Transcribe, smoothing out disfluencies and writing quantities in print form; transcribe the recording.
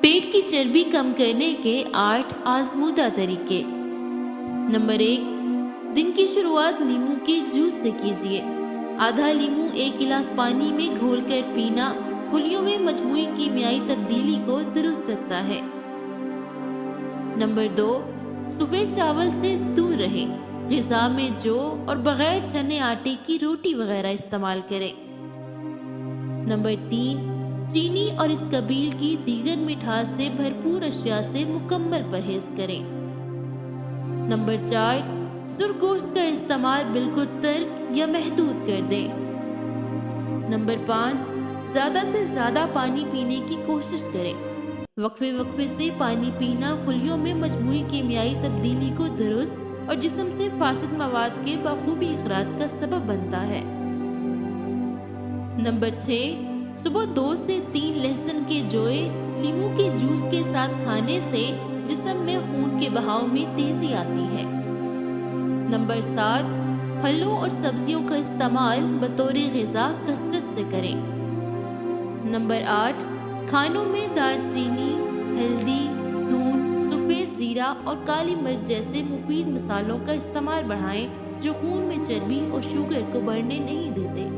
پیٹ کی چربی کم کرنے کے 8 آزمودہ طریقے۔ نمبر 1، دن کی شروعات لیموں کے جوس سے کیجیے۔ آدھا لیموں 1 گلاس پانی میں گھول کر پینا خلیوں میں مجموعی کیمیائی تبدیلی کو درست رکھتا ہے۔ نمبر 2، سفید چاول سے دور رہیں۔ غذا میں جو اور بغیر چنے آٹے کی روٹی وغیرہ استعمال کریں۔ نمبر 3، چینی اور اس قبیل کی دیگر مٹھاس سے بھرپور اشیاء سے مکمل پرہیز کریں۔ نمبر 4، سرخ گوشت کا استعمال بالکل ترک یا محدود کر دیں۔ نمبر 5، زیادہ سے زیادہ پانی پینے کی کوشش کریں۔ وقفے سے پانی پینا خلیوں میں مجموعی کیمیائی تبدیلی کو درست اور جسم سے فاسد مواد کے بخوبی اخراج کا سبب بنتا ہے۔ نمبر 6، صبح 2 سے 3 لہسن کے جوئے لیموں کے جوس کے ساتھ کھانے سے جسم میں خون کے بہاؤ میں تیزی آتی ہے۔ نمبر 7، پھلوں اور سبزیوں کا استعمال بطور غذا کثرت سے کریں۔ نمبر 8، کھانوں میں دار چینی، ہلدی، سونڈ، سفید زیرہ اور کالی مرچ جیسے مفید مصالحوں کا استعمال بڑھائیں جو خون میں چربی اور شوگر کو بڑھنے نہیں دیتے۔